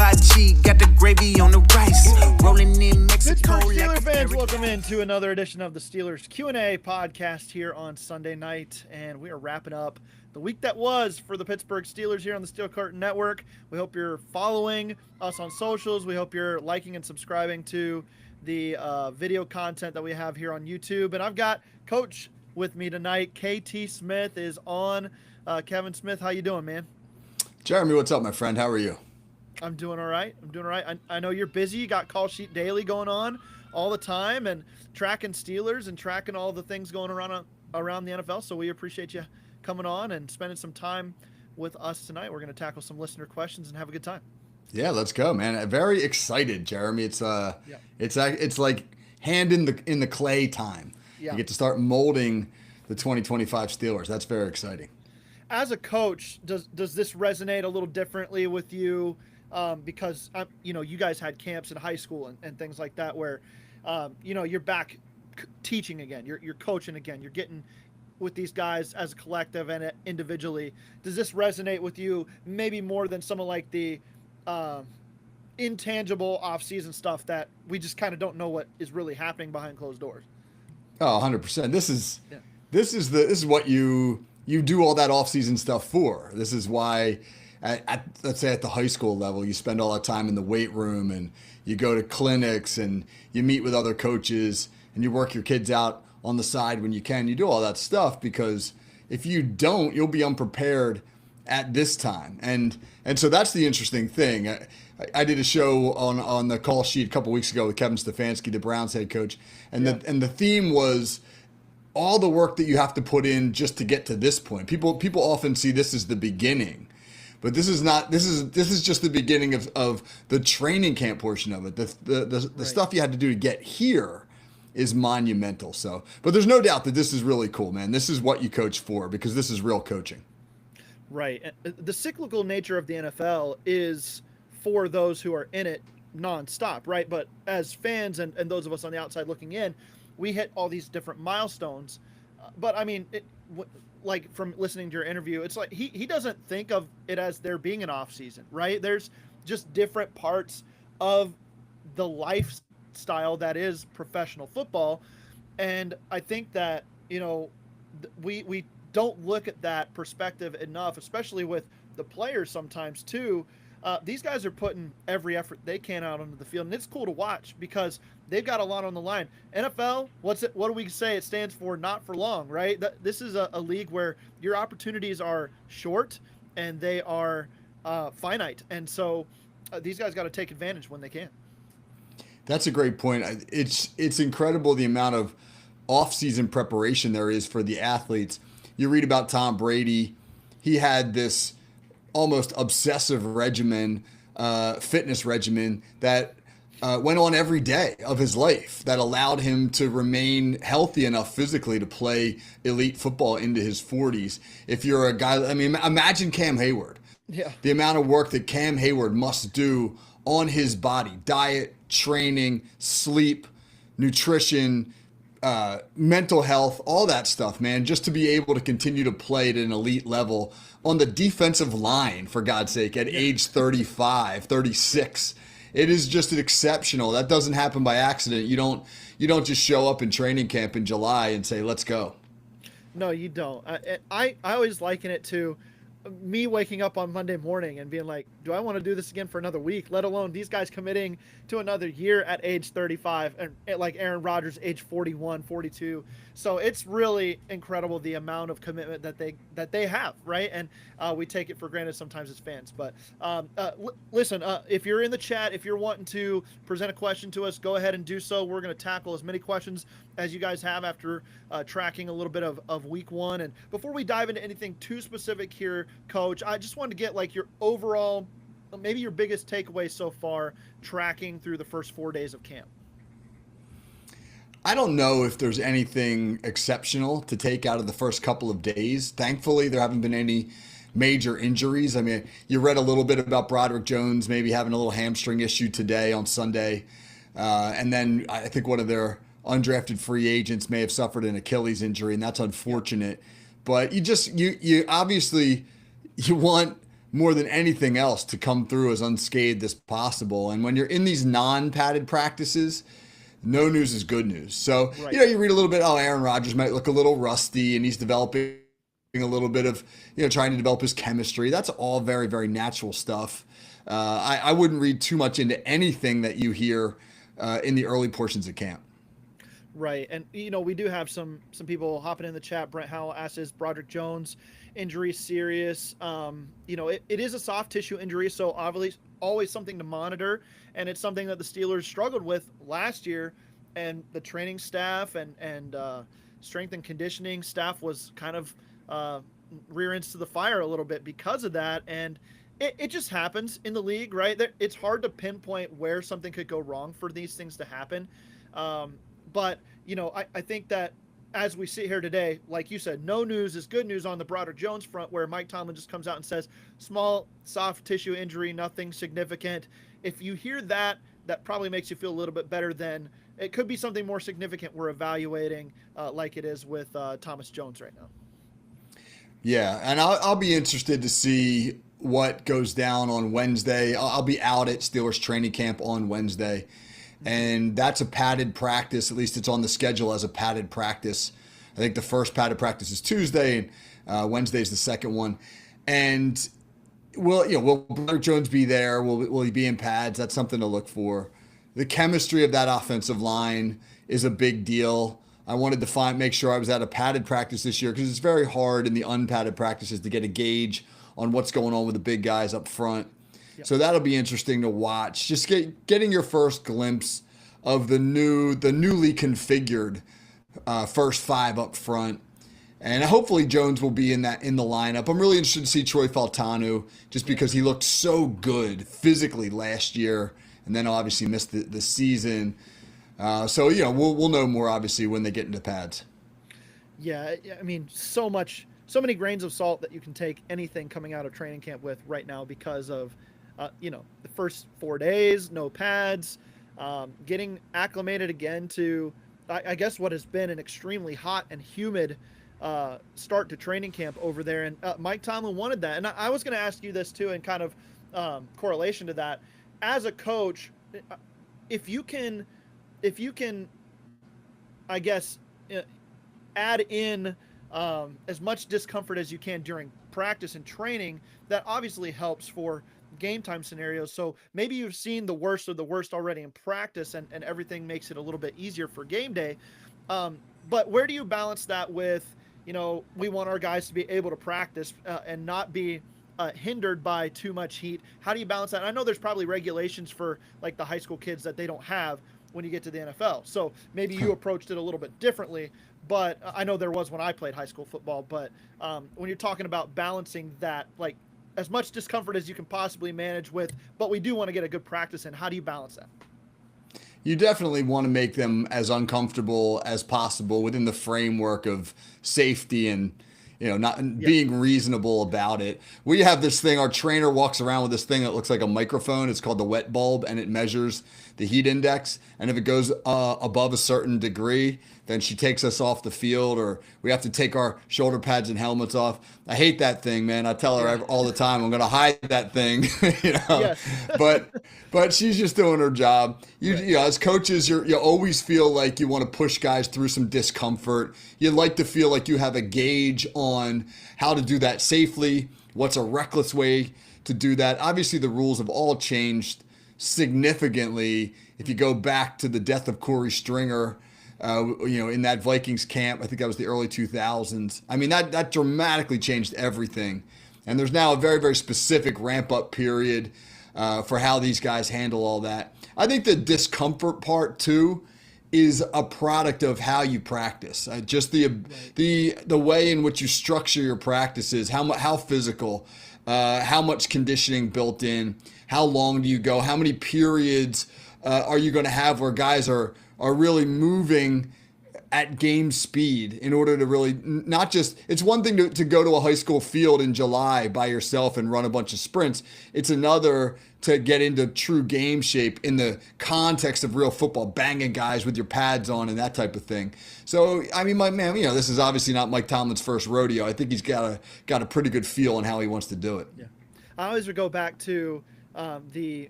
hibachi, got the gravy on the rice. Rolling in Mexico Pittsburgh like Steelers a fans, fairy welcome tale. into another edition of the Steelers Q&A podcast here on Sunday night, and we are wrapping up the week that was for the Pittsburgh Steelers here on the Steel Curtain Network. We hope you're following us on socials. We hope you're liking and subscribing to the video content that we have here on YouTube. And I've got Coach with me tonight. KT Smith is on. Kevin Smith, how you doing, man? Jeremy, what's up, my friend? How are you? I'm doing all right. I know you're busy. You got Call Sheet Daily going on all the time and tracking Steelers and tracking all the things going around the NFL. So we appreciate you coming on and spending some time with us tonight. We're going to tackle some listener questions and have a good time. Yeah, let's go, man. Very excited, Jeremy. It's like hand in the clay time. Yeah. You get to start molding the 2025 Steelers. That's very exciting. As a coach, does this resonate a little differently with you? Because you guys had camps in high school and things like that where you're back teaching again, you're coaching again, you're getting with these guys as a collective and individually. Does this resonate with you maybe more than some of like the intangible off-season stuff that we just kind of don't know what is really happening behind closed doors? Oh, 100%. This is what you do all that off-season stuff for. This is why let's say at the high school level, you spend all that time in the weight room and you go to clinics and you meet with other coaches and you work your kids out on the side when you can. You do all that stuff because if you don't, you'll be unprepared at this time. And so that's the interesting thing. I did a show on the call sheet a couple weeks ago with Kevin Stefanski, the Browns head coach, and the theme was all the work that you have to put in just to get to this point. People often see this as the beginning. But this is not. This is just the beginning of the training camp portion of it. The Right. stuff you had to do to get here is monumental. So, but there's no doubt that this is really cool, man. This is what you coach for because this is real coaching. Right. The cyclical nature of the NFL is for those who are in it nonstop, right? But as fans and those of us on the outside looking in, we hit all these different milestones. But I mean, like from listening to your interview, it's like he doesn't think of it as there being an off season, right? There's just different parts of the lifestyle that is professional football. And I think that, we don't look at that perspective enough, especially with the players sometimes too. These guys are putting every effort they can out onto the field, and it's cool to watch because they've got a lot on the line. NFL, what do we say? It stands for not for long, right? This is a league where your opportunities are short and they are finite, and so these guys got to take advantage when they can. That's a great point. It's incredible the amount of off-season preparation there is for the athletes. You read about Tom Brady. He had this almost obsessive fitness regimen that went on every day of his life that allowed him to remain healthy enough physically to play elite football into his 40s. If you're a guy, I mean, imagine Cam Hayward. Yeah. The amount of work that Cam Hayward must do on his body, diet, training, sleep, nutrition, mental health, all that stuff, man, just to be able to continue to play at an elite level on the defensive line, for God's sake, at age 35, 36. It is just exceptional. That doesn't happen by accident. You don't just show up in training camp in July and say, let's go. No, you don't. I always liken it to me waking up on Monday morning and being like, do I want to do this again for another week, let alone these guys committing to another year at age 35 and like Aaron Rodgers, age 41, 42. So it's really incredible the amount of commitment that they have, right? And we take it for granted sometimes as fans. But listen, if you're in the chat, if you're wanting to present a question to us, go ahead and do so. We're going to tackle as many questions as you guys have after tracking a little bit of week one. And before we dive into anything too specific here, Coach, I just wanted to get like your overall, maybe your biggest takeaway so far tracking through the first 4 days of camp. I don't know if there's anything exceptional to take out of the first couple of days. Thankfully, there haven't been any major injuries. I mean, you read a little bit about Broderick Jones maybe having a little hamstring issue today on Sunday. And then I think one of their undrafted free agents may have suffered an Achilles injury, and that's unfortunate. But you obviously you want more than anything else to come through as unscathed as possible. And when you're in these non-padded practices, no news is good news. So, Right. you read a little bit, Aaron Rodgers might look a little rusty and he's developing a little bit of, trying to develop his chemistry. That's all very, very natural stuff. I wouldn't read too much into anything that you hear in the early portions of camp. Right. And, we do have some people hopping in the chat. Brent Howell asks, is Broderick Jones injury serious? It is a soft tissue injury, so obviously always something to monitor. And it's something that the Steelers struggled with last year. And the training staff and strength and conditioning staff was kind of rear ends to the fire a little bit because of that. And it just happens in the league, right? It's hard to pinpoint where something could go wrong for these things to happen. But, I think that as we sit here today, like you said, no news is good news on the Broderick Jones front, where Mike Tomlin just comes out and says, small soft tissue injury, nothing significant. If you hear that, that probably makes you feel a little bit better than it could be something more significant we're evaluating like it is with Thomas Jones right now. Yeah, and I'll be interested to see what goes down on Wednesday. I'll be out at Steelers training camp on Wednesday, and that's a padded practice. At least it's on the schedule as a padded practice. I think the first padded practice is Tuesday, and Wednesday is the second one. And will Broderick Jones be there? Will he be in pads? That's something to look for. The chemistry of that offensive line is a big deal. I wanted to make sure I was at a padded practice this year because it's very hard in the unpadded practices to get a gauge on what's going on with the big guys up front. Yep. So that'll be interesting to watch. Just getting your first glimpse of the newly configured first five up front. And hopefully Jones will be in the lineup. I'm really interested to see Troy Fautanu just because he looked so good physically last year and then obviously missed the season. So we'll know more obviously when they get into pads. Yeah, I mean, so many grains of salt that you can take anything coming out of training camp with right now because of, the first 4 days, no pads, getting acclimated again to, I guess, what has been an extremely hot and humid start to training camp over there. And Mike Tomlin wanted that. And I was going to ask you this too, in kind of correlation to that. As a coach, if you can, I guess, add in as much discomfort as you can during practice and training, that obviously helps for game time scenarios. So maybe you've seen the worst of the worst already in practice and everything makes it a little bit easier for game day. But where do you balance that with, we want our guys to be able to practice and not be hindered by too much heat? How do you balance that? And I know there's probably regulations for like the high school kids that they don't have when you get to the NFL. So maybe you approached it a little bit differently, but I know there was when I played high school football. But when you're talking about balancing that, like as much discomfort as you can possibly manage with, but we do want to get a good practice in, how do you balance that? You definitely want to make them as uncomfortable as possible within the framework of safety and, not being reasonable about it. We have this thing, our trainer walks around with this thing that looks like a microphone. It's called the wet bulb, and it measures the heat index. And if it goes above a certain degree, then she takes us off the field, or we have to take our shoulder pads and helmets off. I hate that thing, man. I tell her all the time, I'm going to hide that thing, Yes. but she's just doing her job. As coaches, you always feel like you want to push guys through some discomfort. You like to feel like you have a gauge on how to do that safely. What's a reckless way to do that? Obviously, the rules have all changed significantly. If you go back to the death of Corey Stringer, in that Vikings camp, I think that was the early 2000s. I mean, that dramatically changed everything. And there's now a very, very specific ramp up period for how these guys handle all that. I think the discomfort part too is a product of how you practice. Just the way in which you structure your practices, how physical, how much conditioning built in, how long do you go, how many periods are you going to have where guys are really moving at game speed in order to really not just, it's one thing to go to a high school field in July by yourself and run a bunch of sprints. It's another to get into true game shape in the context of real football, banging guys with your pads on and that type of thing. So, I mean, my man, this is obviously not Mike Tomlin's first rodeo. I think he's got a pretty good feel on how he wants to do it. Yeah. I always would go back to the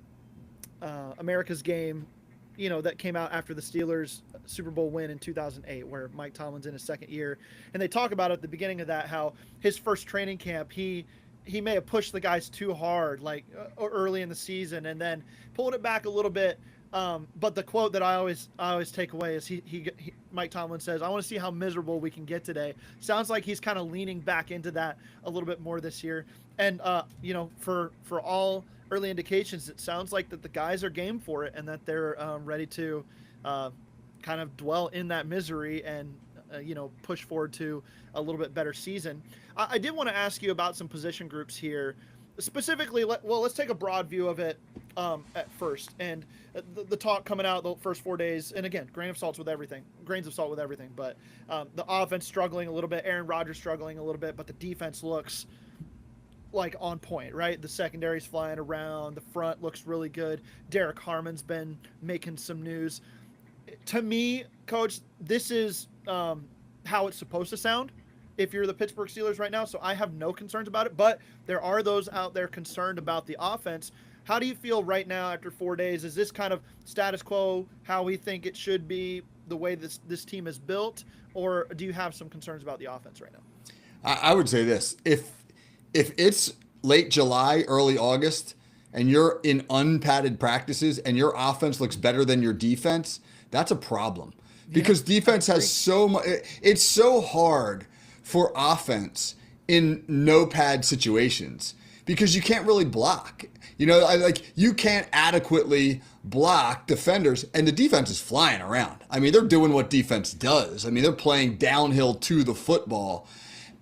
America's game, that came out after the Steelers Super Bowl win in 2008, where Mike Tomlin's in his second year. And they talk about at the beginning of that how his first training camp, he may have pushed the guys too hard, like early in the season, and then pulled it back a little bit. But the quote that I always take away is Mike Tomlin says, "I want to see how miserable we can get today." Sounds like he's kind of leaning back into that a little bit more this year. And for all early indications, it sounds like that the guys are game for it, and that they're ready to kind of dwell in that misery and push forward to a little bit better season. I did want to ask you about some position groups here. Specifically, let's take a broad view of it at first. And the talk coming out the first 4 days, and again, grains of salt with everything. But the offense struggling a little bit, Aaron Rodgers struggling a little bit, but the defense looks like on point, right? The secondary's flying around. The front looks really good. Derek Harmon's been making some news. To me, Coach, this is how it's supposed to sound if you're the Pittsburgh Steelers right now. So I have no concerns about it, but there are those out there concerned about the offense. How do you feel right now after 4 days? Is this kind of status quo, how we think it should be, the way this team is built, or do you have some concerns about the offense right now? I would say this. If it's late July, early August, and you're in unpadded practices and your offense looks better than your defense, that's a problem. Because defense has so much. It's so hard for offense in no pad situations because you can't really block. You can't adequately block defenders, and the defense is flying around. I mean, they're doing what defense does. I mean, they're playing downhill to the football,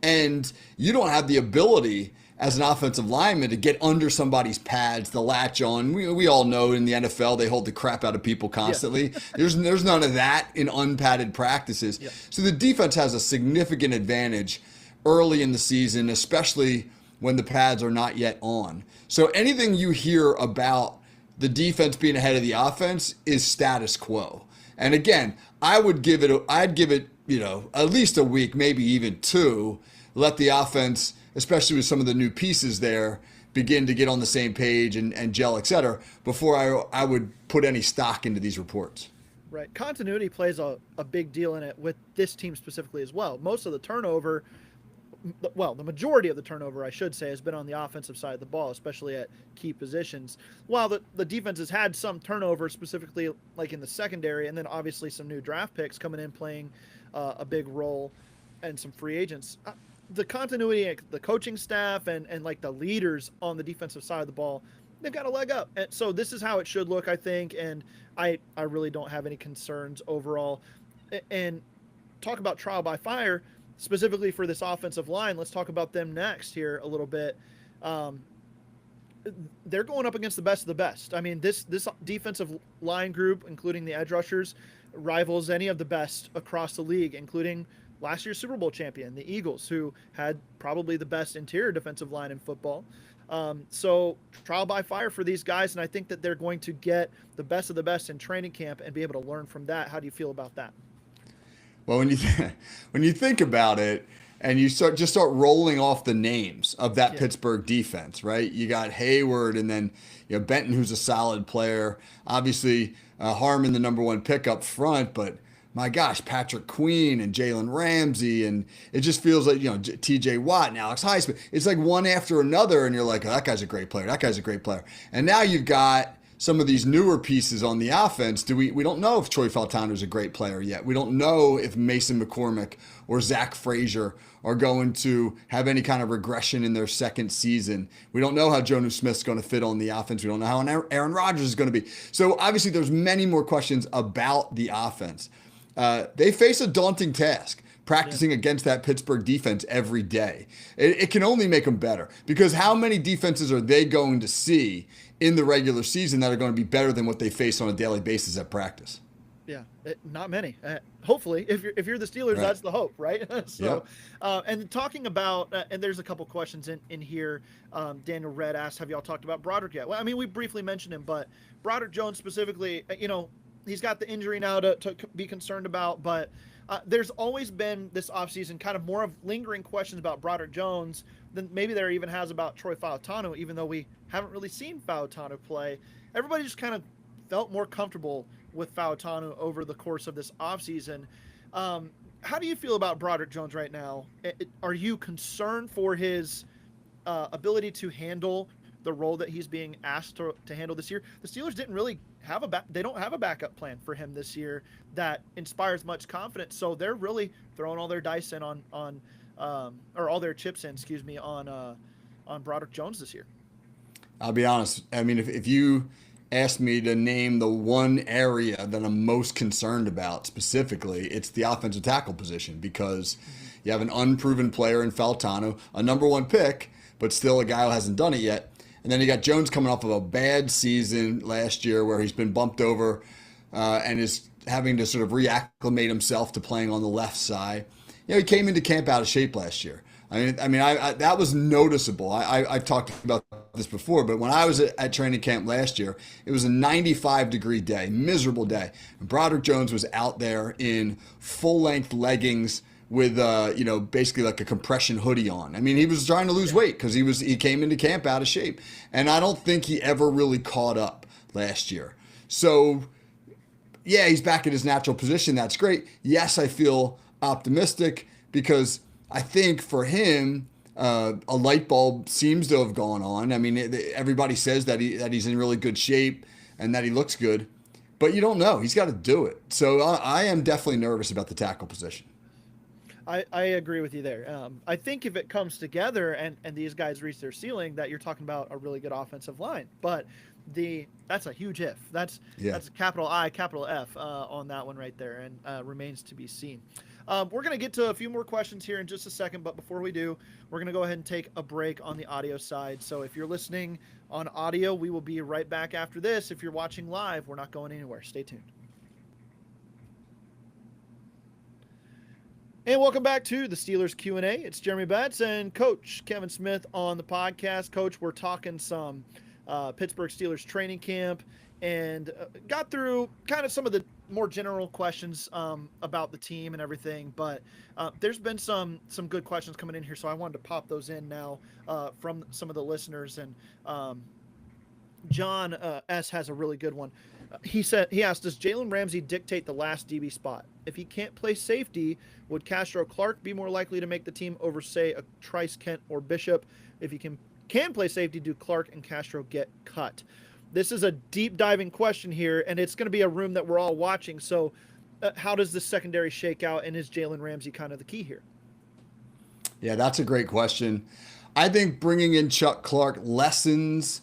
and you don't have the ability as an offensive lineman to get under somebody's pads, to latch on. We all know in the NFL they hold the crap out of people constantly. Yeah. There's none of that in unpadded practices. Yeah. So the defense has a significant advantage early in the season, especially when the pads are not yet on. So anything you hear about the defense being ahead of the offense is status quo. And again, I'd give it at least a week, maybe even two, let the offense, especially with some of the new pieces there, begin to get on the same page and gel, et cetera, before I would put any stock into these reports. Right. Continuity plays a big deal in it with this team specifically as well. Most of the turnover, the majority of the turnover, I should say, has been on the offensive side of the ball, especially at key positions. While the defense has had some turnover, specifically like in the secondary, and then obviously some new draft picks coming in playing a big role, and some free agents. The continuity, the coaching staff, and like the leaders on the defensive side of the ball, they've got a leg up. And so this is how it should look, I think. And I really don't have any concerns overall. And talk about trial by fire, specifically for this offensive line. Let's talk about them next here a little bit. They're going up against the best of the best. I mean, this defensive line group, including the edge rushers, rivals any of the best across the league, including last year's Super Bowl champion, the Eagles, who had probably the best interior defensive line in football. So trial by fire for these guys, and I think that they're going to get the best of the best in training camp and be able to learn from that. How do you feel about that? Well, when you think about it, and you start rolling off the names of that Pittsburgh defense, right? You got Hayward, and then Benton, who's a solid player. Obviously, Harmon, the number one pick up front, but my gosh, Patrick Queen and Jalen Ramsey, and it just feels like, TJ Watt and Alex Highsmith. It's like one after another, and you're like, oh, that guy's a great player. That guy's a great player. And now you've got some of these newer pieces on the offense. We don't know if Troy Fautano's a great player yet. We don't know if Mason McCormick or Zach Frazier are going to have any kind of regression in their second season. We don't know how Jonnu Smith's going to fit on the offense. We don't know how Aaron Rodgers is going to be. So obviously there's many more questions about the offense. They face a daunting task practicing against that Pittsburgh defense every day. It can only make them better, because how many defenses are they going to see in the regular season that are going to be better than what they face on a daily basis at practice? Yeah, not many. Hopefully, if you're the Steelers, that's the hope, right? And talking about, and there's a couple questions in here. Daniel Red asked, have y'all talked about Broderick yet? Well, I mean, we briefly mentioned him, but Broderick Jones specifically, he's got the injury now to be concerned about, but There's always been this offseason kind of more of lingering questions about Broderick Jones than maybe there even has about Troy Fautanu, even though we haven't really seen Fautanu play. Everybody just kind of felt more comfortable with Fautanu over the course of this offseason. How do you feel about Broderick Jones right now? Are you concerned for his ability to handle the role that he's being asked to handle this year? The Steelers didn't really have they don't have a backup plan for him this year that inspires much confidence. So they're really throwing all their dice in on or all their chips in, excuse me, on Broderick Jones this year. I'll be honest. I mean, if you asked me to name the one area that I'm most concerned about specifically, it's the offensive tackle position, because you have an unproven player in Fautanu, a number one pick, but still a guy who hasn't done it yet. And then you got Jones coming off of a bad season last year where he's been bumped over and is having to sort of reacclimate himself to playing on the left side. He came into camp out of shape last year. I that was noticeable. I've talked about this before, but when I was at training camp last year, it was a 95-degree day, miserable day. And Broderick Jones was out there in full-length leggings with basically like a compression hoodie on. I mean, he was trying to lose weight because he came into camp out of shape, and I don't think he ever really caught up last year. So yeah, he's back in his natural position. That's great. Yes, I feel optimistic because I think for him, a light bulb seems to have gone on. I mean, everybody says that he's in really good shape and that he looks good, but you don't know. He's got to do it. So I am definitely nervous about the tackle position. I agree with you there. I think if it comes together and these guys reach their ceiling, that you're talking about a really good offensive line. But that's a huge if. That's a capital I, capital F on that one right there, and remains to be seen. We're going to get to a few more questions here in just a second, but before we do, we're going to go ahead and take a break on the audio side. So if you're listening on audio, we will be right back after this. If you're watching live, we're not going anywhere. Stay tuned. And welcome back to the Steelers Q&A. It's Jeremy Betts and Coach Kevin Smith on the podcast. Coach, we're talking some Pittsburgh Steelers training camp and got through kind of some of the more general questions about the team and everything. But there's been some good questions coming in here, so I wanted to pop those in now from some of the listeners. And John S. has a really good one. He asked, does Jalen Ramsey dictate the last DB spot? If he can't play safety, would Castro Clark be more likely to make the team over, say, a Trice Kent or Bishop? If he can play safety, do Clark and Castro get cut? This is a deep diving question here, and it's going to be a room that we're all watching. So how does the secondary shake out, and is Jalen Ramsey kind of the key here? Yeah, that's a great question. I think bringing in Chuck Clark lessens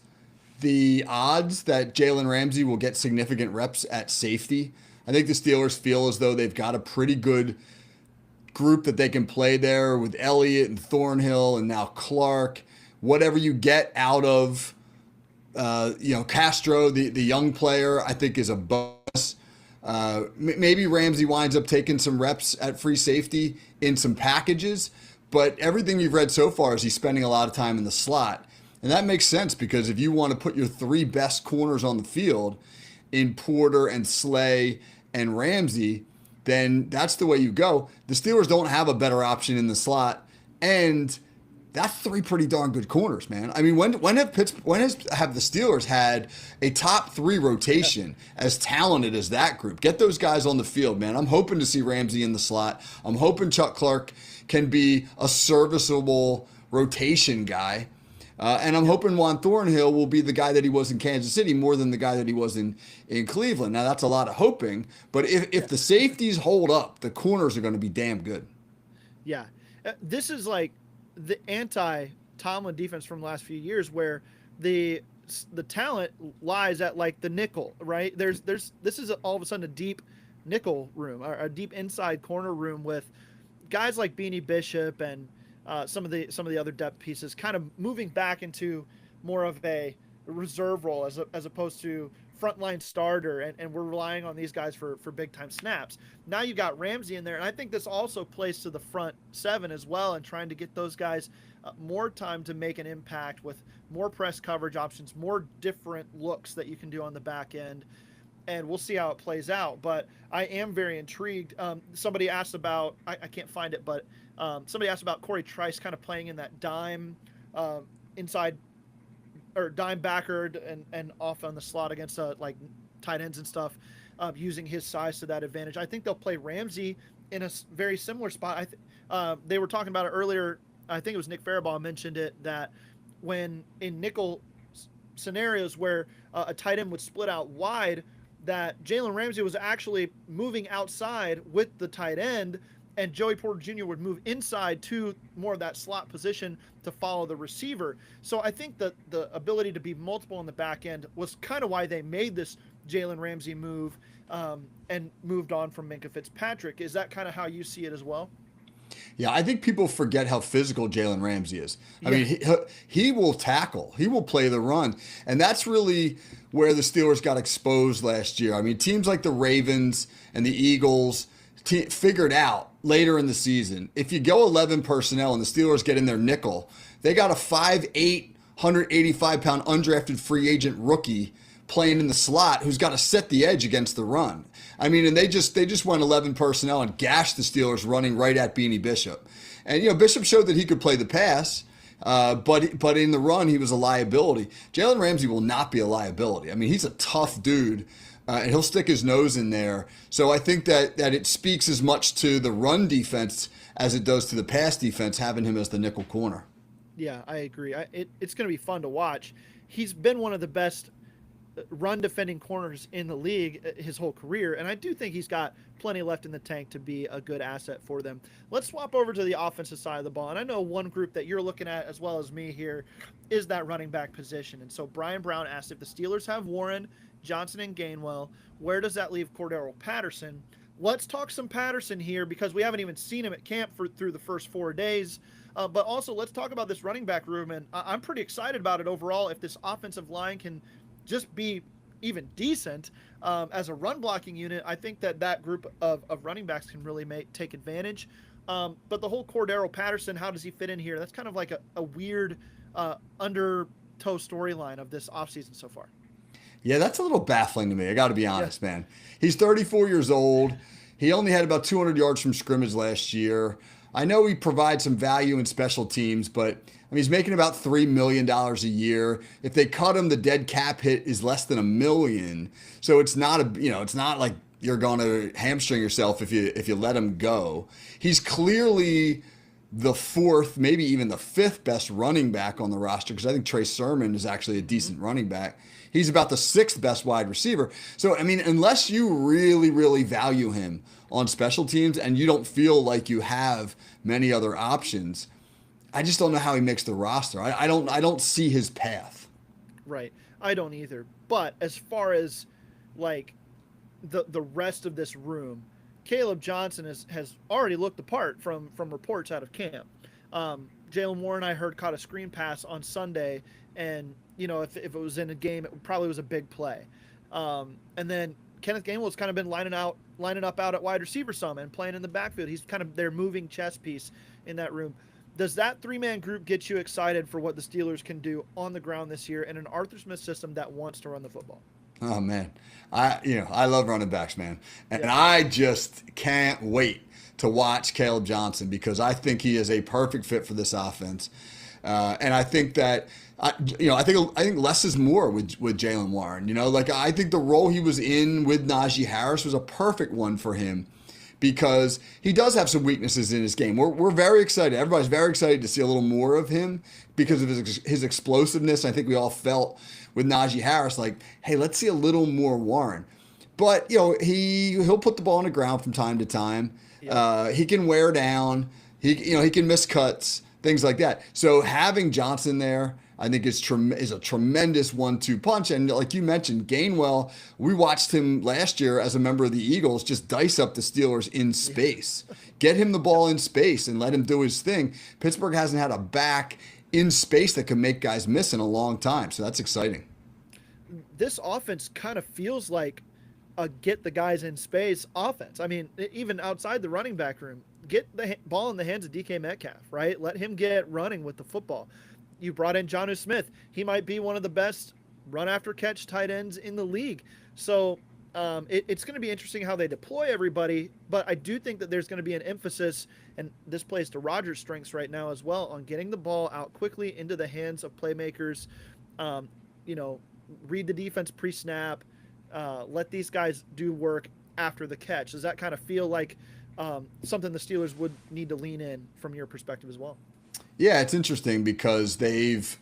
the odds that Jalen Ramsey will get significant reps at safety. I think the Steelers feel as though they've got a pretty good group that they can play there with Elliott and Thornhill and now Clark. Whatever you get out of Castro, the young player, I think is a bonus. Maybe Ramsey winds up taking some reps at free safety in some packages, but everything you've read so far is he's spending a lot of time in the slot. And that makes sense because if you want to put your three best corners on the field in Porter and Slay and Ramsey, then that's the way you go. The Steelers don't have a better option in the slot, and that's three pretty darn good corners, man. I mean, when have the Steelers had a top three rotation as talented as that group? Get those guys on the field, man. I'm hoping to see Ramsey in the slot. I'm hoping Chuck Clark can be a serviceable rotation guy. And I'm hoping Juan Thornhill will be the guy that he was in Kansas City more than the guy that he was in Cleveland. Now, that's a lot of hoping. But if the safeties hold up, the corners are going to be damn good. Yeah. This is like the anti-Tomlin defense from the last few years where the talent lies at like the nickel, right? This is all of a sudden a deep nickel room, or a deep inside corner room with guys like Beanie Bishop and some of the other depth pieces kind of moving back into more of a reserve role as opposed to frontline starter, and we're relying on these guys for big time snaps. Now you got Ramsey in there, and I think this also plays to the front seven as well, and trying to get those guys more time to make an impact with more press coverage options, more different looks that you can do on the back end. and we'll see how it plays out. But I am very intrigued. Somebody asked about, I can't find it, but somebody asked about Corey Trice kind of playing in that dime inside or dime backer and off on the slot against like tight ends and stuff, using his size to that advantage. I think they'll play Ramsey in a very similar spot. They were talking about it earlier. I think it was Nick Farabaugh mentioned it, that when in nickel scenarios where a tight end would split out wide, that Jalen Ramsey was actually moving outside with the tight end, and Joey Porter Jr. would move inside to more of that slot position to follow the receiver. So I think that the ability to be multiple in the back end was kind of why they made this Jalen Ramsey move and moved on from Minkah Fitzpatrick. Is that kind of how you see it as well? Yeah, I think people forget how physical Jalen Ramsey is. I mean, he will tackle, he will play the run. And that's really where the Steelers got exposed last year. I mean, teams like the Ravens and the Eagles figured out later in the season, if you go 11 personnel and the Steelers get in their nickel, they got a 5'8", 185-pound undrafted free agent rookie playing in the slot who's got to set the edge against the run. I mean, and they just went 11 personnel and gashed the Steelers running right at Beanie Bishop. And, Bishop showed that he could play the pass, but in the run, he was a liability. Jalen Ramsey will not be a liability. I mean, he's a tough dude, and he'll stick his nose in there. So I think that it speaks as much to the run defense as it does to the pass defense, having him as the nickel corner. Yeah, I agree. It's going to be fun to watch. He's been one of the best run defending corners in the league his whole career, and I do think he's got plenty left in the tank to be a good asset for them. Let's swap over to the offensive side of the ball, and I know one group that you're looking at as well as me here is that running back position. And so Brian Brown asked, if the Steelers have Warren, Johnson, and Gainwell, where does that leave Cordero Patterson? Let's talk some Patterson here, because we haven't even seen him at camp through the first 4 days. But also, let's talk about this running back room, and I'm pretty excited about it overall. If this offensive line can just be even decent as a run blocking unit, I think that group of running backs can really take advantage. But the whole Cordero Patterson, how does he fit in here? That's kind of like a weird undertow storyline of this offseason so far. Yeah, that's a little baffling to me. I got to be honest, man. He's 34 years old. He only had about 200 yards from scrimmage last year. I know he provides some value in special teams, but he's making about $3 million a year. If they cut him, the dead cap hit is less than $1 million. So it's not it's not like you're going to hamstring yourself if you let him go. He's clearly the fourth, maybe even the fifth best running back on the roster, because I think Trey Sermon is actually a decent running back. He's about the sixth best wide receiver. So, unless you really, really value him on special teams and you don't feel like you have many other options, I just don't know how he makes the roster. I don't see his path. Right. I don't either. But as far as like the rest of this room, Caleb Johnson has already looked the part from reports out of camp. Jalen Warren, I heard, caught a screen pass on Sunday, and if it was in a game, it probably was a big play. And then Kenneth Gainwell's kind of been lining up out at wide receiver some and playing in the backfield. He's kind of their moving chess piece in that room. Does that three-man group get you excited for what the Steelers can do on the ground this year in an Arthur Smith system that wants to run the football? Oh man, I love running backs, man, and I just can't wait to watch Caleb Johnson, because I think he is a perfect fit for this offense, and I think that I think less is more with Jalen Warren. I think the role he was in with Najee Harris was a perfect one for him, because he does have some weaknesses in his game. We're very excited. Everybody's very excited to see a little more of him because of his explosiveness. I think we all felt with Najee Harris, like, hey, let's see a little more Warren. But, he'll put the ball on the ground from time to time. Yep. He can wear down. He can miss cuts, things like that. So having Johnson there, I think is a tremendous 1-2 punch. And like you mentioned, Gainwell, we watched him last year as a member of the Eagles just dice up the Steelers in space. Get him the ball in space and let him do his thing. Pittsburgh hasn't had a back in space that can make guys miss in a long time. So that's exciting. This offense kind of feels like a get the guys in space offense. Even outside the running back room, get the ball in the hands of DK Metcalf, right? Let him get running with the football. You brought in Jonnu Smith. He might be one of the best run after catch tight ends in the league. So It's going to be interesting how they deploy everybody, but I do think that there's going to be an emphasis, and this plays to Rodgers' strengths right now as well, on getting the ball out quickly into the hands of playmakers. You know, read the defense pre-snap, let these guys do work after the catch. Does that kind of feel like something the Steelers would need to lean in from your perspective as well? Yeah, it's interesting because they've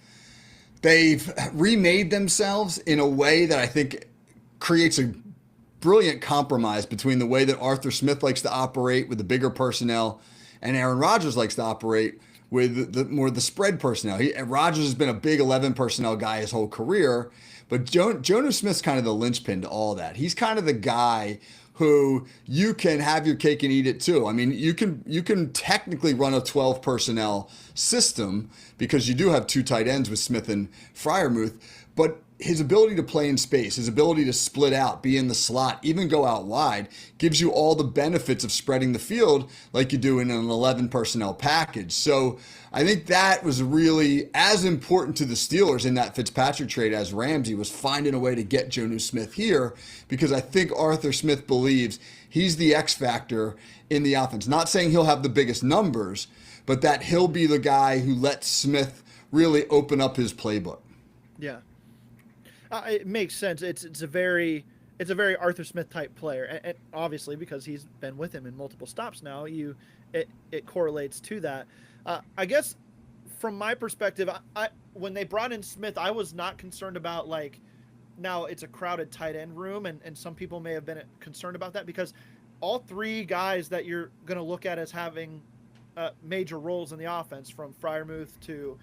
remade themselves in a way that I think creates a brilliant compromise between the way that Arthur Smith likes to operate with the bigger personnel and Aaron Rodgers likes to operate with the spread personnel. Rodgers has been a big 11 personnel guy his whole career, but Jonnu Smith's kind of the linchpin to all that. He's kind of the guy who you can have your cake and eat it too. I mean, you can technically run a 12 personnel system because you do have two tight ends with Smith and Freiermuth, but his ability to play in space, his ability to split out, be in the slot, even go out wide, gives you all the benefits of spreading the field like you do in an 11 personnel package. So I think that was really as important to the Steelers in that Fitzpatrick trade as Ramsey was finding a way to get Jonnu Smith here, because I think Arthur Smith believes he's the X factor in the offense. Not saying he'll have the biggest numbers, but that he'll be the guy who lets Smith really open up his playbook. Yeah. It makes sense. It's a very Arthur Smith type player, and obviously because he's been with him in multiple stops now, it correlates to that. I guess from my perspective, I when they brought in Smith, I was not concerned about, like, now it's a crowded tight end room, and some people may have been concerned about that, because all three guys that you're going to look at as having major roles in the offense, from Freiermuth to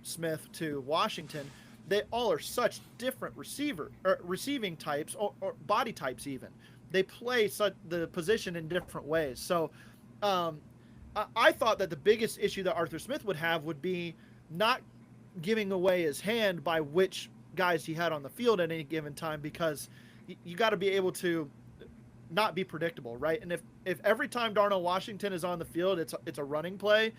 Smith to Washington, they all are such different receiving types or body types even. They play the position in different ways. So I thought that the biggest issue that Arthur Smith would have would be not giving away his hand by which guys he had on the field at any given time, because you got to be able to not be predictable, right? And if every time Darnell Washington is on the field, it's a running play,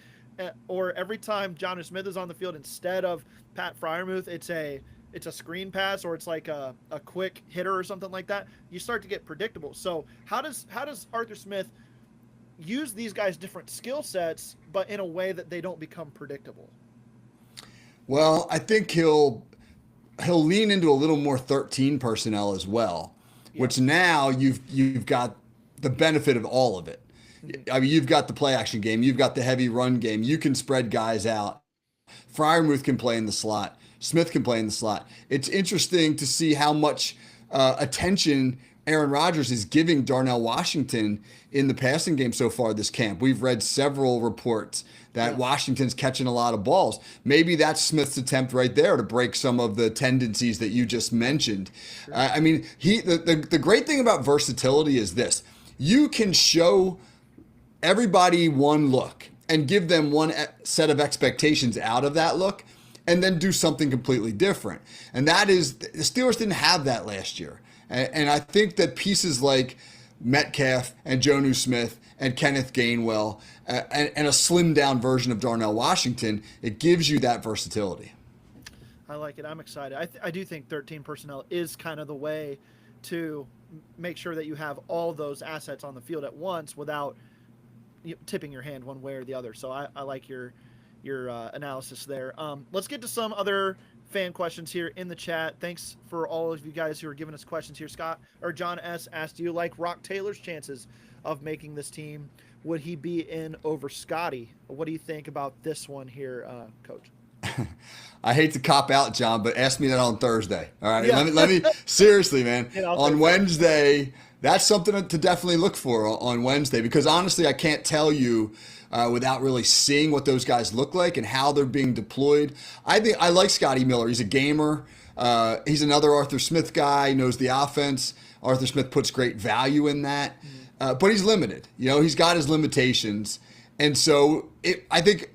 or every time Jonnu Smith is on the field, instead of Pat Freiermuth, it's a screen pass, or it's like a quick hitter or something like that, you start to get predictable. So how does Arthur Smith use these guys' different skill sets, but in a way that they don't become predictable? Well, I think he'll lean into a little more 13 personnel as well, which now you've got the benefit of all of it. I mean, you've got the play action game, you've got the heavy run game, you can spread guys out. Freiermuth can play in the slot, Smith can play in the slot. It's interesting to see how much attention Aaron Rodgers is giving Darnell Washington in the passing game so far this camp. We've read several reports that Washington's catching a lot of balls. Maybe that's Smith's attempt right there to break some of the tendencies that you just mentioned. Sure. I mean, the great thing about versatility is this: you can show everybody one look and give them one set of expectations out of that look, and then do something completely different. And that is, the Steelers didn't have that last year. And I think that pieces like Metcalf and Jonnu Smith and Kenneth Gainwell and a slimmed down version of Darnell Washington, it gives you that versatility. I like it. I'm excited. I do think 13 personnel is kind of the way to make sure that you have all those assets on the field at once without tipping your hand one way or the other. So I like your analysis there. Let's get to some other fan questions here in the chat. Thanks for all of you guys who are giving us questions here. John S asked, do you like Rock Taylor's chances of making this team? Would he be in over Scotty? What do you think about this one here, Coach? I hate to cop out, John, but ask me that on Thursday. All right. Yeah. Let me seriously, man. On Wednesday, that's something to definitely look for on Wednesday, because honestly, I can't tell you without really seeing what those guys look like and how they're being deployed. I like Scotty Miller. He's a gamer. He's another Arthur Smith guy, knows the offense. Arthur Smith puts great value in that, but he's limited. He's got his limitations. And so I think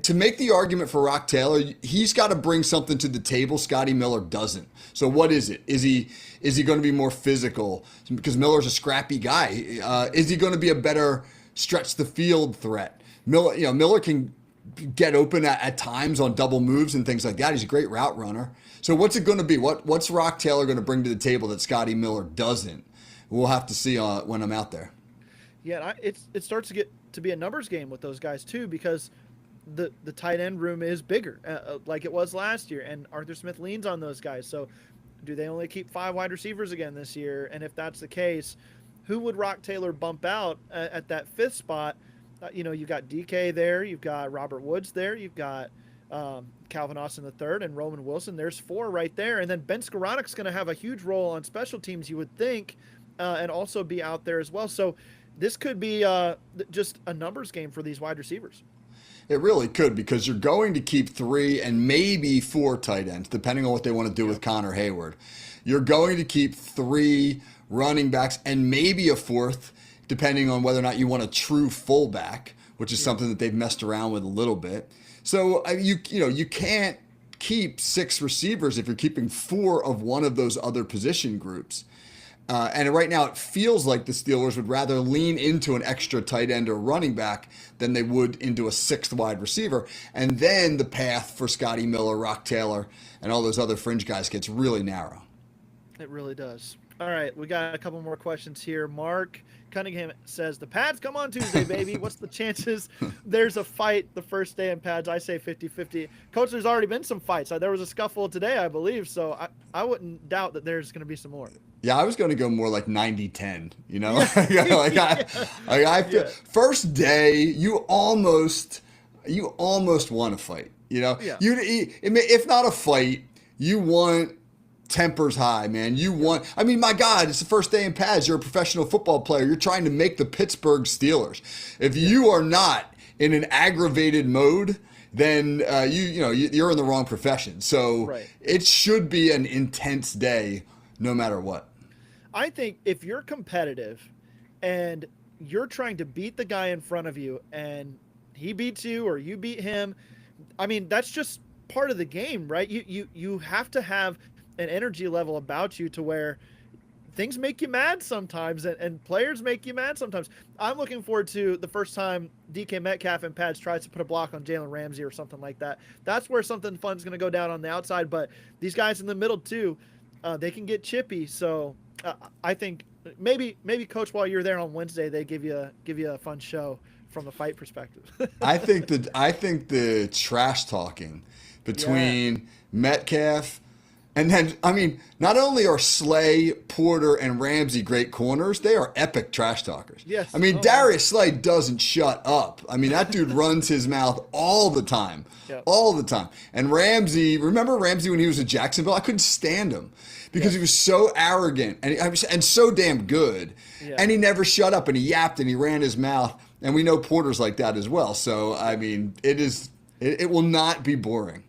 to make the argument for Rock Taylor, he's got to bring something to the table Scotty Miller doesn't. So what is it? Is he going to be more physical? Because Miller's a scrappy guy. Is he going to be a better stretch the field threat? Miller can get open at times on double moves and things like that. He's a great route runner. So what's it going to be? What's Rock Taylor going to bring to the table that Scotty Miller doesn't? We'll have to see when I'm out there. Yeah, it starts to get to be a numbers game with those guys too, because the tight end room is bigger, like it was last year, and Arthur Smith leans on those guys. So do they only keep 5 wide receivers again this year? And if that's the case, who would Rock Taylor bump out at that 5th spot? You've got DK there, you've got Robert Woods there, you've got Calvin Austin III and Roman Wilson. There's 4 right there. And then Ben Skoronek's going to have a huge role on special teams, you would think, and also be out there as well. So this could be just a numbers game for these wide receivers. It really could, because you're going to keep 3 and maybe 4 tight ends, depending on what they want to do with Connor Hayward. You're going to keep 3 running backs and maybe a 4th, depending on whether or not you want a true fullback, which is something that they've messed around with a little bit. So you can't keep 6 receivers if you're keeping 4 of one of those other position groups. And right now it feels like the Steelers would rather lean into an extra tight end or running back than they would into a 6th wide receiver. And then the path for Scotty Miller, Rock Taylor, and all those other fringe guys gets really narrow. It really does. All right, we got a couple more questions here. Mark Cunningham says, the pads come on Tuesday, baby. What's the chances there's a fight the first day in pads? I say 50-50. Coach, there's already been some fights. There was a scuffle today, I believe, so I wouldn't doubt that there's going to be some more. Yeah, I was going to go more like 90-10, I feel first day, you almost want to fight, Yeah. If not a fight, you want tempers high, man. My God, it's the first day in pads. You're a professional football player. You're trying to make the Pittsburgh Steelers. If you are not in an aggravated mode, then you're in the wrong profession. So It should be an intense day no matter what. I think if you're competitive and you're trying to beat the guy in front of you and he beats you or you beat him, that's just part of the game, right? You have to have an energy level about you to where things make you mad sometimes and players make you mad sometimes. I'm looking forward to the first time DK Metcalf in pads tries to put a block on Jalen Ramsey or something like that. That's where something fun's going to go down on the outside, but these guys in the middle too, they can get chippy. So I think maybe Coach, while you're there on Wednesday, they give you a fun show from the fight perspective. I think the trash talking between Metcalf and then, not only are Slay, Porter, and Ramsey great corners, they are epic trash talkers. Yes. Darius Slay doesn't shut up. That dude runs his mouth all the time. Yep. All the time. And remember Ramsey when he was at Jacksonville? I couldn't stand him because he was so arrogant and so damn good. Yeah. And he never shut up, and he yapped and he ran his mouth. And we know Porter's like that as well. So, it will not be boring.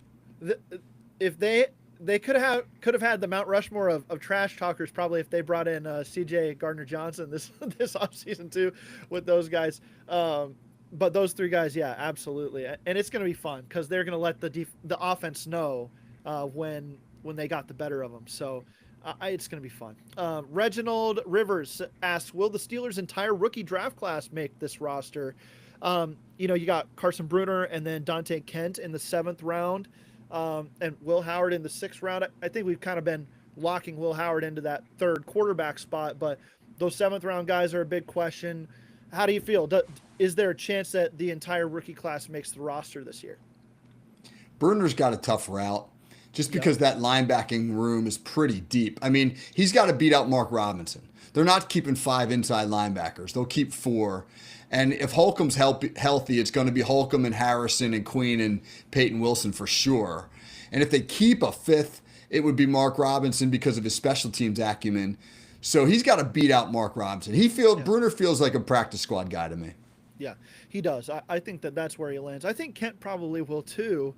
If they could have had the Mount Rushmore of trash talkers probably if they brought in CJ Gardner-Johnson this offseason too with those guys. But those 3 guys, yeah, absolutely. And it's going to be fun because they're going to let the offense know when they got the better of them. So it's going to be fun. Reginald Rivers asks, will the Steelers' entire rookie draft class make this roster? You got Carson Bruner and then Dante Kent in the 7th round. And Will Howard in the 6th round. I think we've kind of been locking Will Howard into that 3rd quarterback spot, but those 7th round guys are a big question. How do you feel? Is there a chance that the entire rookie class makes the roster this year? Bruner's got a tough route just because that linebacking room is pretty deep. He's got to beat out Mark Robinson. They're not keeping 5 inside linebackers. They'll keep 4. And if Holcomb's healthy, it's going to be Holcomb and Harrison and Queen and Peyton Wilson for sure. And if they keep a 5th, it would be Mark Robinson because of his special teams acumen. So he's got to beat out Mark Robinson. Bruner feels like a practice squad guy to me. Yeah, he does. I think that's where he lands. I think Kent probably will too.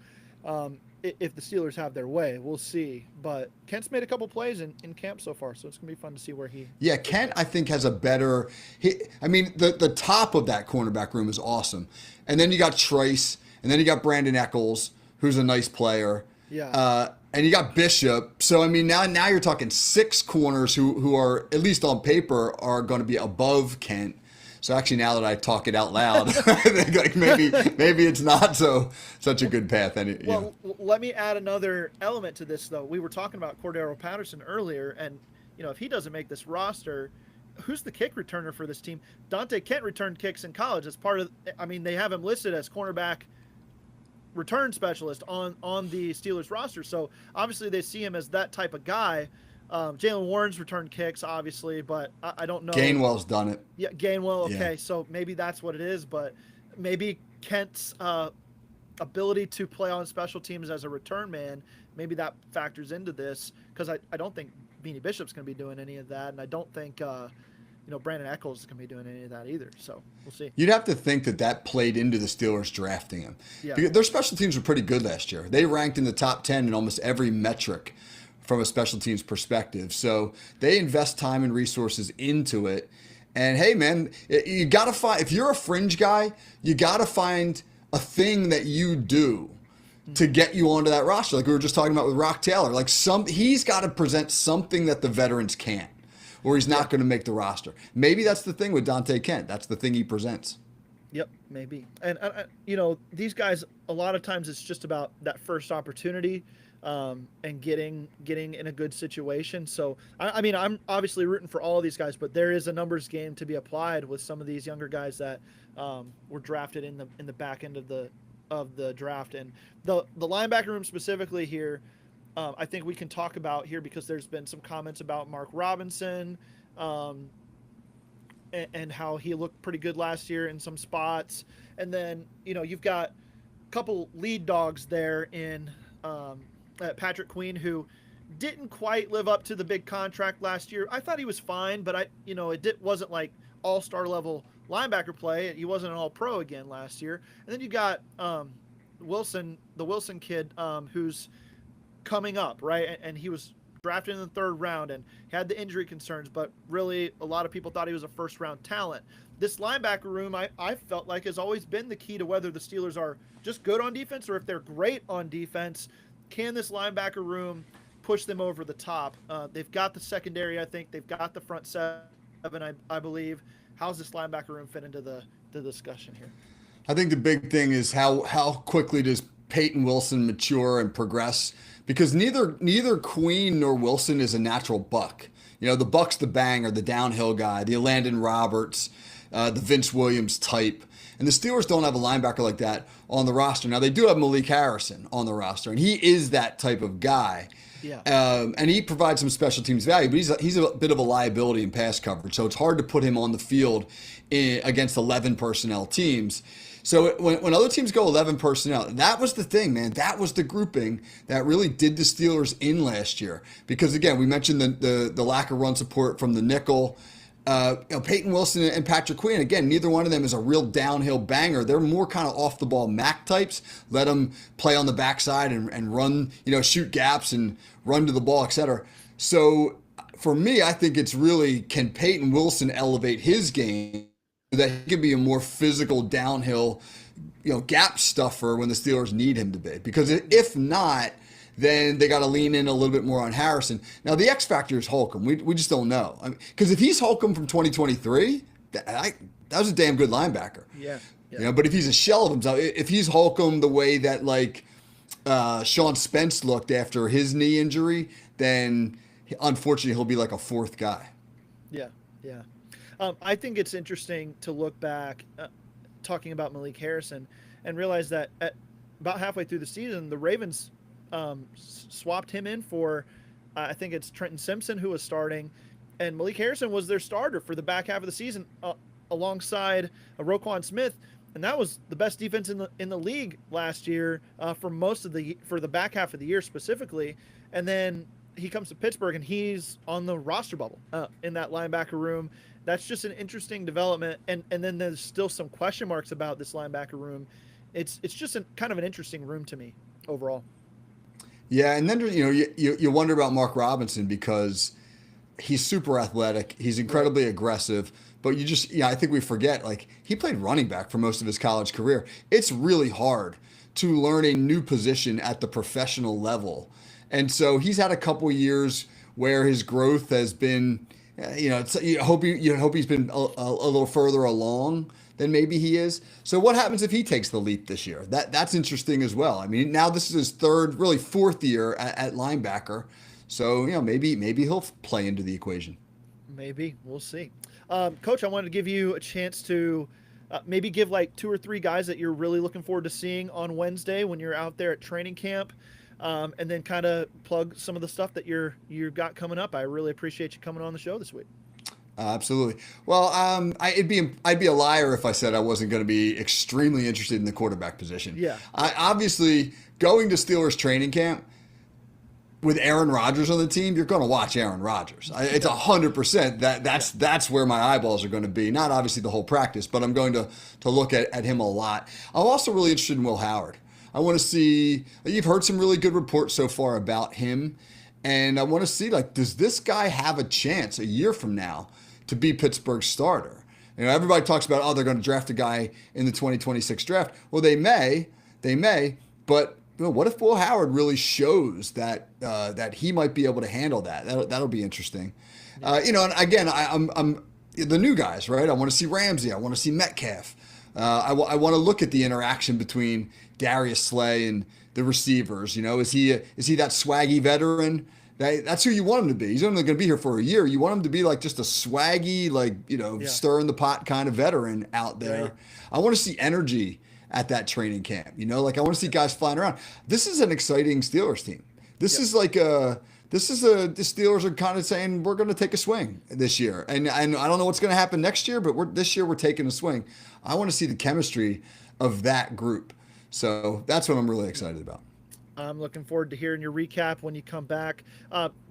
If the Steelers have their way, we'll see. But Kent's made a couple plays in camp so far, so it's going to be fun to see where he... Yeah, Kent, I think, has a better... the top of that cornerback room is awesome. And then you got Trace, and then you got Brandon Eccles, who's a nice player. Yeah. And you got Bishop. So, now you're talking 6 corners who are, at least on paper, are going to be above Kent. So actually, now that I talk it out loud, I think like maybe it's not such a good path. Well, let me add another element to this, though. We were talking about Cordero Patterson earlier, and if he doesn't make this roster, who's the kick returner for this team? Dante Kent returned kicks in college as part of. I mean, they have him listed as cornerback return specialist on the Steelers roster. So obviously they see him as that type of guy. Jalen Warren's returned kicks, obviously, but I don't know. Gainwell's done it. Yeah, Gainwell. Okay, Yeah. so maybe that's what it is, but maybe Kent's ability to play on special teams as a return man, maybe that factors into this, because I don't think Beanie Bishop's going to be doing any of that, and I don't think Brandon Echols is going to be doing any of that either. So we'll see. You'd have to think that played into the Steelers drafting him. Yeah. Because their special teams were pretty good last year. They ranked in the top 10 in almost every metric from a special teams perspective. So they invest time and resources into it. And hey, man, you got to find, if you're a fringe guy, you got to find a thing that you do to get you onto that roster. Like we were just talking about with Rock Taylor. Like he's got to present something that the veterans can't, or he's not going to make the roster. Maybe that's the thing with Dante Kent. That's the thing he presents. Yep, maybe. And these guys, a lot of times it's just about that first opportunity and getting in a good situation. So I mean, I'm obviously rooting for all of these guys, but there is a numbers game to be applied with some of these younger guys that were drafted in the back end of the draft. And the linebacker room specifically here, I think we can talk about here because there's been some comments about Mark Robinson and how he looked pretty good last year in some spots. And then, you've got a couple lead dogs there in Patrick Queen, who didn't quite live up to the big contract last year. I thought he was fine, but wasn't like all-star level linebacker play. He wasn't an all-pro again last year. And then you got Wilson, the Wilson kid, who's coming up, right? And he was drafted in the 3rd round and had the injury concerns, but really a lot of people thought he was a first-round talent. This linebacker room, I felt like, has always been the key to whether the Steelers are just good on defense or if they're great on defense. Can this linebacker room push them over the top? They've got the secondary, I think. They've got the front 7, I believe. How's this linebacker room fit into the discussion here? I think the big thing is how quickly does Peyton Wilson mature and progress, because neither Queen nor Wilson is a natural buck. The buck's the banger, the downhill guy, the Landon Roberts, the Vince Williams type. And the Steelers don't have a linebacker like that on the roster. Now, they do have Malik Harrison on the roster, and he is that type of guy. Yeah. And he provides some special teams value, but he's a bit of a liability in pass coverage. So it's hard to put him on the field against 11 personnel teams. So when other teams go 11 personnel, that was the thing, man. That was the grouping that really did the Steelers in last year. Because, again, we mentioned the lack of run support from the nickel. Peyton Wilson and Patrick Queen, again, neither one of them is a real downhill banger. They're more kind of off the ball Mac types. Let them play on the backside and run, shoot gaps and run to the ball, etc. So for me, I think it's really, can Peyton Wilson elevate his game so that he can be a more physical downhill, gap stuffer when the Steelers need him to be? Because if not, then they got to lean in a little bit more on Harrison. Now, the X factor is Holcomb. We just don't know. Because if he's Holcomb from 2023, that was a damn good linebacker. Yeah. But if he's a shell of himself, if he's Holcomb the way that Sean Spence looked after his knee injury, then unfortunately he'll be like a 4th guy. Yeah. I think it's interesting to look back, talking about Malik Harrison, and realize that at about halfway through the season, the Ravens swapped him in for, I think it's Trenton Simpson, who was starting, and Malik Harrison was their starter for the back half of the season alongside Roquan Smith, and that was the best defense in the league last year for the back half of the year specifically. And then he comes to Pittsburgh and he's on the roster bubble in that linebacker room. That's just an interesting development, and then there's still some question marks about this linebacker room. It's just kind of an interesting room to me overall. Yeah, and then you wonder about Mark Robinson because he's super athletic, he's incredibly aggressive, but I think we forget, he played running back for most of his college career. It's really hard to learn a new position at the professional level. And so he's had a couple years where his growth has been You hope he's been a little further along than maybe he is. So what happens if he takes the leap this year? That's interesting as well. I mean, now this is his third, really fourth year at linebacker. So maybe he'll play into the equation. Maybe we'll see. Coach, I wanted to give you a chance to maybe give like 2 or 3 guys that you're really looking forward to seeing on Wednesday when you're out there at training camp, and then kind of plug some of the stuff that you've got coming up. I really appreciate you coming on the show this week. Absolutely. Well, I'd be a liar if I said I wasn't going to be extremely interested in the quarterback position. Yeah. I obviously going to Steelers training camp with Aaron Rodgers on the team, you're going to watch Aaron Rodgers. It's 100% that's where my eyeballs are going to be. Not obviously the whole practice, but I'm going to look at him a lot. I'm also really interested in Will Howard. I want to see. You've heard some really good reports so far about him, and I want to see, like, does this guy have a chance a year from now to be Pittsburgh's starter? Everybody talks about, oh, they're going to draft a guy in the 2026 draft. Well, they may, but what if Will Howard really shows that he might be able to handle that? That'll be interesting. And again, I'm the new guys, right? I want to see Ramsey. I want to see Metcalf. I want to look at the interaction between Darius Slay and the receivers. Is he that swaggy veteran? That's who you want him to be. He's only going to be here for a year. You want him to be like just a swaggy, stir in the pot kind of veteran out there. Right. I want to see energy at that training camp. I want to see guys flying around. This is an exciting Steelers team. This is the Steelers are kind of saying we're going to take a swing this year. And I don't know what's going to happen next year, but this year we're taking a swing. I want to see the chemistry of that group. So that's what I'm really excited about. I'm looking forward to hearing your recap when you come back.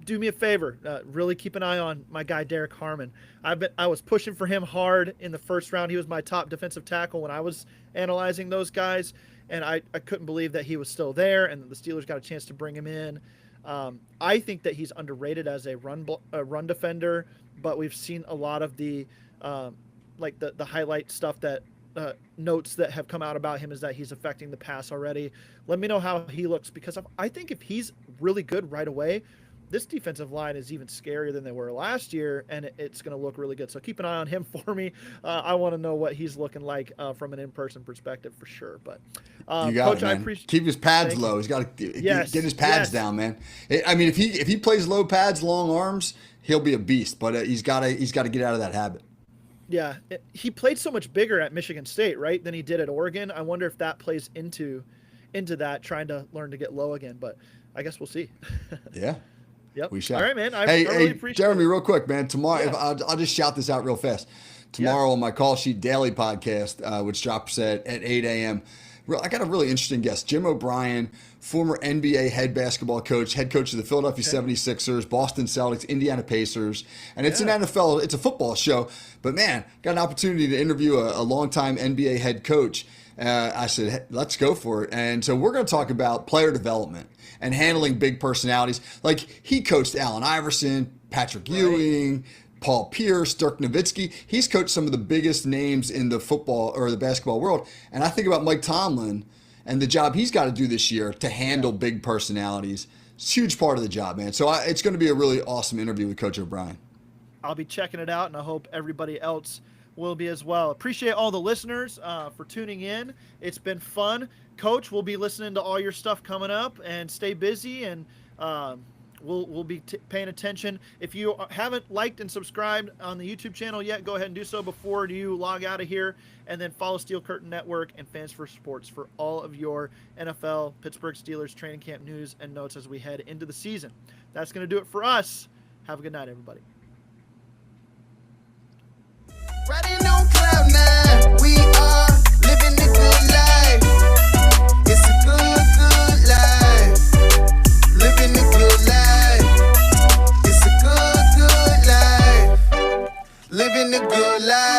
Do me a favor, really keep an eye on my guy Derek Harmon. I was pushing for him hard in the first round. He was my top defensive tackle when I was analyzing those guys, and I couldn't believe that he was still there and the Steelers got a chance to bring him in. I think that he's underrated as a run defender, but we've seen a lot of the the highlight stuff that notes that have come out about him is that he's affecting the pass already. Let me know how he looks, because I think if he's really good right away, this defensive line is even scarier than they were last year, and it's going to look really good. So keep an eye on him for me. I want to know what he's looking like from an in-person perspective for sure. But you got Coach, it, man. I appreciate. Keep his pads low. He's got to get his pads down, man. I mean, if he plays low pads, long arms, he'll be a beast. But he's got to get out of that habit. Yeah, he played so much bigger at Michigan State, right, than he did at Oregon. I wonder if that plays into that, trying to learn to get low again. But I guess we'll see. Yeah. Yep. We shall. All right, man. I really appreciate Jeremy, it. real quick, man. Tomorrow, I'll just shout this out real fast. Tomorrow on my Call Sheet Daily podcast, which drops at 8 a.m., I got a really interesting guest, Jim O'Brien, former NBA head basketball coach, head coach of the Philadelphia 76ers, Boston Celtics, Indiana Pacers. And it's an NFL, it's a football show. But, man, got an opportunity to interview a longtime NBA head coach. I said, hey, let's go for it. And so we're going to talk about player development and handling big personalities. Like, he coached Allen Iverson, Patrick Ewing, Paul Pierce, Dirk Nowitzki. He's coached some of the biggest names in the football or the basketball world. And I think about Mike Tomlin and the job he's got to do this year to handle big personalities. It's a huge part of the job, man. So it's going to be a really awesome interview with Coach O'Brien. I'll be checking it out, and I hope everybody else will be as well. Appreciate all the listeners for tuning in. It's been fun. Coach, we'll be listening to all your stuff coming up, and stay busy, and we'll be paying attention. If you haven't liked and subscribed on the YouTube channel yet, go ahead and do so before you log out of here, and then follow Steel Curtain Network and Fans for Sports for all of your NFL Pittsburgh Steelers training camp news and notes as we head into the season. That's going to do it for us. Have a good night, everybody.